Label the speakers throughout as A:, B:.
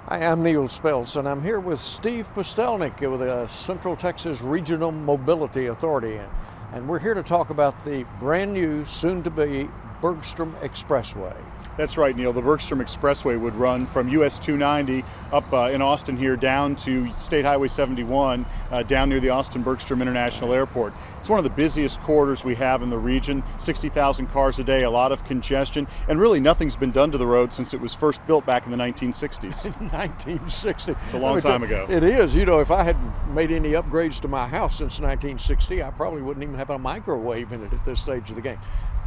A: Hi, I'm Neal Spelce, and I'm here with Steve Pustelnyk with the Central Texas Regional Mobility Authority. And we're here to talk about the brand new, soon-to-be Bergstrom Expressway.
B: That's right, Neal. The Bergstrom Expressway would run from US 290 up in Austin here down to State Highway 71 down near the Austin-Bergstrom International Airport. It's one of the busiest corridors we have in the region, 60,000 cars a day, a lot of congestion, and really nothing's been done to the road since it was first built back in the 1960s.
A: 1960.
B: It's a long time ago.
A: It is. You know, if I hadn't made any upgrades to my house since 1960, I probably wouldn't even have a microwave in it at this stage of the game.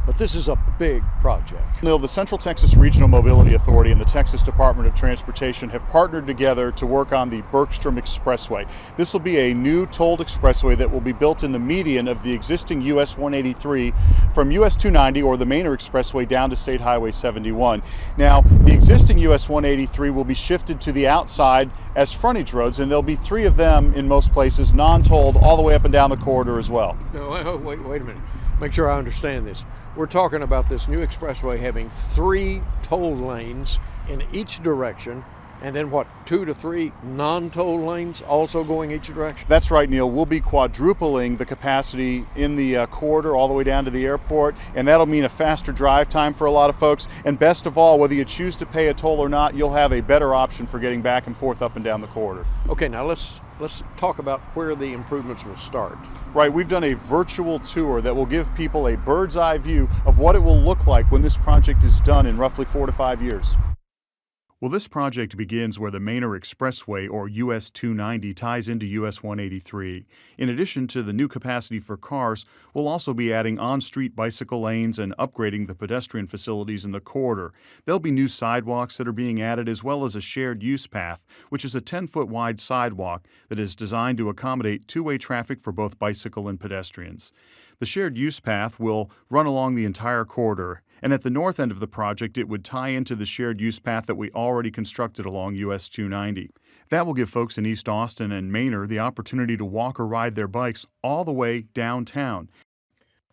A: But this is a big project.
B: Neal, the Central Texas Regional Mobility Authority and the Texas Department of Transportation have partnered together to work on the Bergstrom Expressway. This will be a new tolled expressway that will be built in the median of the existing US 183 from US 290 or the Manor Expressway down to State Highway 71. Now, the existing US 183 will be shifted to the outside as frontage roads, and there'll be 3 of them in most places, non-tolled, all the way up and down the corridor as well.
A: No, wait a minute. Make sure I understand this. We're talking about this new expressway having 3 toll lanes in each direction, and then what, 2 to 3 non-toll lanes also going each direction?
B: That's right, Neal. We'll be quadrupling the capacity in the corridor all the way down to the airport, and that'll mean a faster drive time for a lot of folks. And best of all, whether you choose to pay a toll or not, you'll have a better option for getting back and forth up and down the corridor.
A: Okay, now let's talk about where the improvements will start.
B: Right, we've done a virtual tour that will give people a bird's eye view of what it will look like when this project is done in roughly 4 to 5 years. Well, this project begins where the Manor Expressway, or US 290, ties into US 183. In addition to the new capacity for cars, we'll also be adding on-street bicycle lanes and upgrading the pedestrian facilities in the corridor. There'll be new sidewalks that are being added, as well as a shared use path, which is a 10-foot wide sidewalk that is designed to accommodate two-way traffic for both bicycle and pedestrians. The shared use path will run along the entire corridor, and at the north end of the project, it would tie into the shared use path that we already constructed along US 290. That will give folks in East Austin and Manor the opportunity to walk or ride their bikes all the way downtown.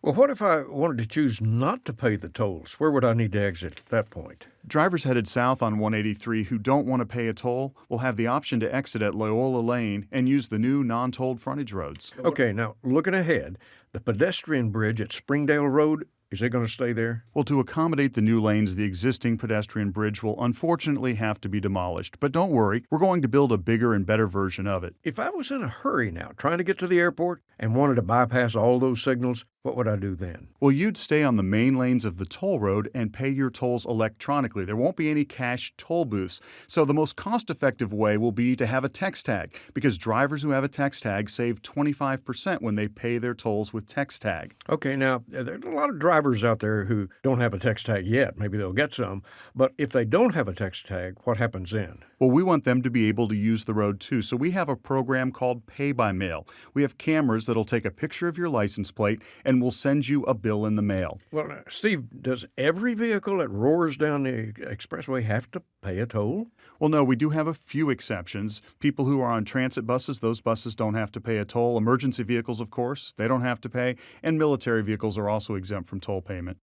A: Well, what if I wanted to choose not to pay the tolls? Where would I need to exit at that point?
B: Drivers headed south on 183 who don't want to pay a toll will have the option to exit at Loyola Lane and use the new non-tolled frontage roads.
A: Okay, now looking ahead, the pedestrian bridge at Springdale Road, is it going to stay there?
B: Well, to accommodate the new lanes, the existing pedestrian bridge will unfortunately have to be demolished. But don't worry, we're going to build a bigger and better version of it.
A: If I was in a hurry now, trying to get to the airport and wanted to bypass all those signals, what would I do then?
B: Well, you'd stay on the main lanes of the toll road and pay your tolls electronically. There won't be any cash toll booths. So the most cost-effective way will be to have a text tag, because drivers who have a text tag save 25% when they pay their tolls with text tag.
A: Okay, now, there are a lot of drivers out there who don't have a text tag yet. Maybe they'll get some. But if they don't have a text tag, what happens then?
B: Well, we want them to be able to use the road too. So we have a program called Pay by Mail. We have cameras that'll take a picture of your license plate and will send you a bill in the mail.
A: Well, Steve, does every vehicle that roars down the expressway have to pay a toll?
B: Well, no, we do have a few exceptions. People who are on transit buses, those buses don't have to pay a toll. Emergency vehicles, of course, they don't have to pay. And military vehicles are also exempt from toll payment.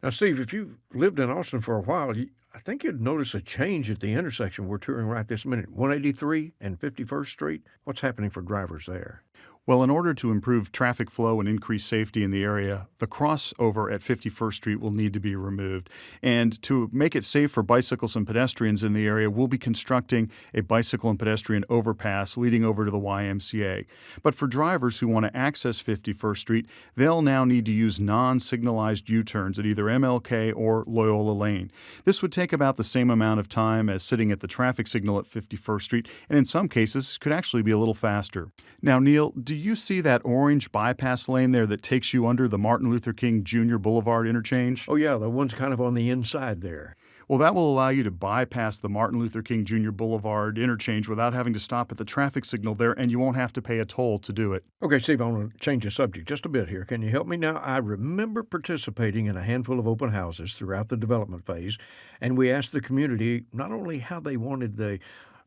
A: Now, Steve, if you lived in Austin for a while, I think you'd notice a change at the intersection we're touring right this minute, 183 and 51st Street. What's happening for drivers there?
B: Well, in order to improve traffic flow and increase safety in the area, the crossover at 51st Street will need to be removed. And to make it safe for bicycles and pedestrians in the area, we'll be constructing a bicycle and pedestrian overpass leading over to the YMCA. But for drivers who want to access 51st Street, they'll now need to use non-signalized U-turns at either MLK or Loyola Lane. This would take about the same amount of time as sitting at the traffic signal at 51st Street, and in some cases could actually be a little faster. Now, Neal, do you see that orange bypass lane there that takes you under the Martin Luther King Jr. Boulevard interchange?
A: Oh, yeah, the one's kind of on the inside there.
B: Well, that will allow you to bypass the Martin Luther King Jr. Boulevard interchange without having to stop at the traffic signal there, and you won't have to pay a toll to do it.
A: Okay, Steve, I want to change the subject just a bit here. Can you help me now? I remember participating in a handful of open houses throughout the development phase, and we asked the community not only how they wanted the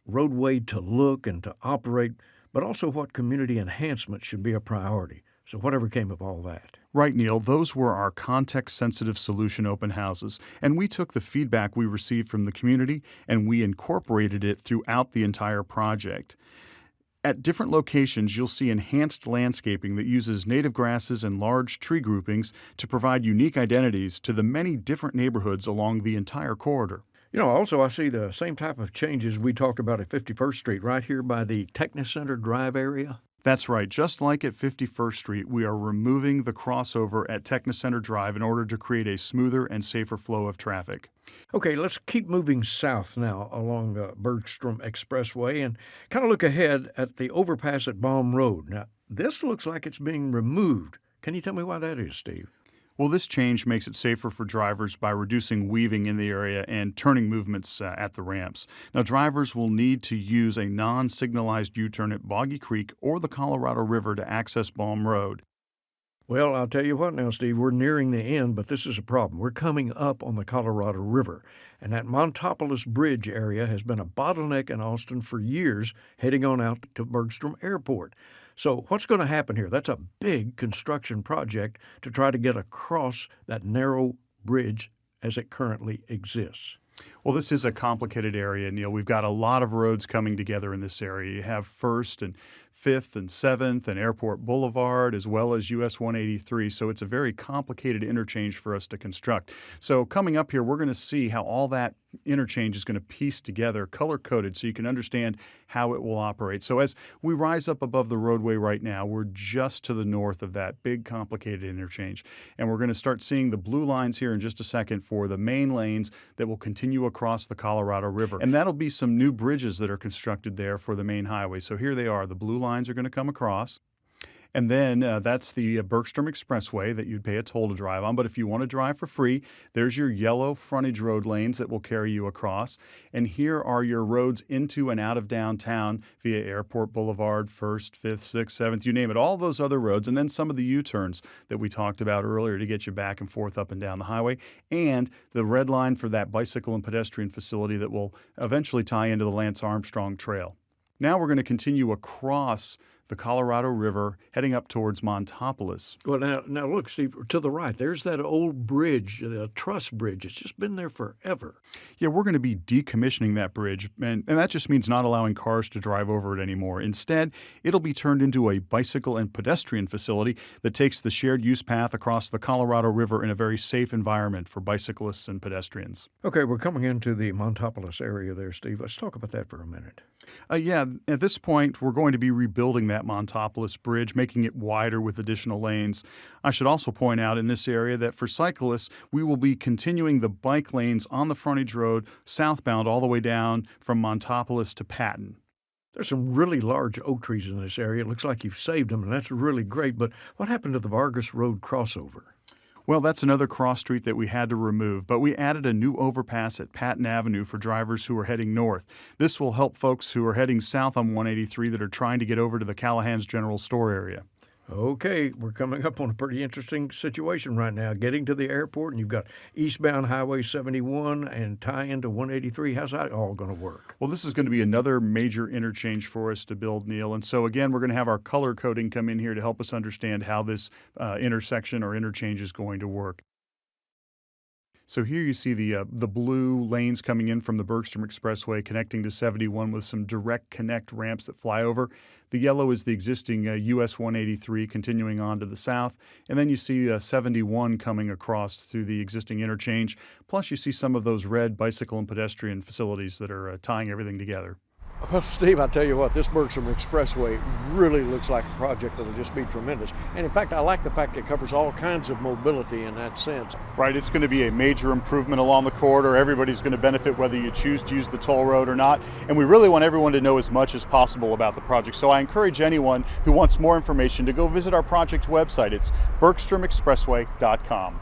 A: roadway to look and to operate, but also what community enhancement should be a priority. So whatever came of all that?
B: Right, Neal, those were our context-sensitive solution open houses, and we took the feedback we received from the community and we incorporated it throughout the entire project. At different locations, you'll see enhanced landscaping that uses native grasses and large tree groupings to provide unique identities to the many different neighborhoods along the entire corridor.
A: Also I see the same type of changes we talked about at 51st Street, right here by the Technicenter Drive area.
B: That's right. Just like at 51st Street, we are removing the crossover at Technicenter Drive in order to create a smoother and safer flow of traffic.
A: Okay, let's keep moving south now along Bergstrom Expressway and kind of look ahead at the overpass at Baum Road. Now, this looks like it's being removed. Can you tell me why that is, Steve?
B: Well, this change makes it safer for drivers by reducing weaving in the area and turning movements at the ramps. Now, drivers will need to use a non-signalized U-turn at Boggy Creek or the Colorado River to access Baum Road.
A: Well, I'll tell you what now, Steve, we're nearing the end, but this is a problem. We're coming up on the Colorado River, and that Montopolis Bridge area has been a bottleneck in Austin for years, heading on out to Bergstrom Airport. So what's going to happen here? That's a big construction project to try to get across that narrow bridge as it currently exists.
B: Well, this is a complicated area, Neal. We've got a lot of roads coming together in this area. You have 1st and 5th and 7th and Airport Boulevard, as well as US 183. So it's a very complicated interchange for us to construct. So coming up here, we're going to see how all that interchange is going to piece together, color-coded, so you can understand how it will operate. So as we rise up above the roadway right now, we're just to the north of that big, complicated interchange. And we're going to start seeing the blue lines here in just a second for the main lanes that will continue across the Colorado River. And that'll be some new bridges that are constructed there for the main highway. So here they are. The blue lines are going to come across. And then that's the Bergstrom Expressway that you'd pay a toll to drive on. But if you want to drive for free, there's your yellow frontage road lanes that will carry you across. And here are your roads into and out of downtown via Airport Boulevard, 1st, 5th, 6th, 7th, you name it, all those other roads. And then some of the U-turns that we talked about earlier to get you back and forth up and down the highway. And the red line for that bicycle and pedestrian facility that will eventually tie into the Lance Armstrong Trail. Now we're going to continue across the Colorado River, heading up towards Montopolis.
A: Well, now look, Steve, to the right, there's that old bridge, the truss bridge. It's just been there forever.
B: Yeah, we're going to be decommissioning that bridge, and that just means not allowing cars to drive over it anymore. Instead, it'll be turned into a bicycle and pedestrian facility that takes the shared use path across the Colorado River in a very safe environment for bicyclists and pedestrians.
A: Okay, we're coming into the Montopolis area there, Steve. Let's talk about that for a minute.
B: Yeah, at this point, we're going to be rebuilding that Montopolis Bridge, making it wider with additional lanes. I should also point out in this area that for cyclists, we will be continuing the bike lanes on the frontage road southbound all the way down from Montopolis to Patton.
A: There's some really large oak trees in this area. It looks like you've saved them, and that's really great. But what happened to the Vargas Road crossover?
B: Well, that's another cross street that we had to remove, but we added a new overpass at Patton Avenue for drivers who are heading north. This will help folks who are heading south on 183 that are trying to get over to the Callahan's General Store area.
A: Okay, we're coming up on a pretty interesting situation right now. Getting to the airport, and you've got eastbound Highway 71 and tie into 183. How's that all going to work?
B: Well, this is going to be another major interchange for us to build, Neal. And so, again, we're going to have our color coding come in here to help us understand how this intersection or interchange is going to work. So here you see the blue lanes coming in from the Bergstrom Expressway connecting to 71 with some direct connect ramps that fly over. The yellow is the existing US 183 continuing on to the south. And then you see 71 coming across through the existing interchange. Plus you see some of those red bicycle and pedestrian facilities that are tying everything together.
A: Well, Steve, I tell you what, this Bergstrom Expressway really looks like a project that'll just be tremendous. And in fact, I like the fact it covers all kinds of mobility in that sense.
B: Right, it's going to be a major improvement along the corridor. Everybody's going to benefit whether you choose to use the toll road or not. And we really want everyone to know as much as possible about the project. So I encourage anyone who wants more information to go visit our project website. It's bergstromexpressway.com.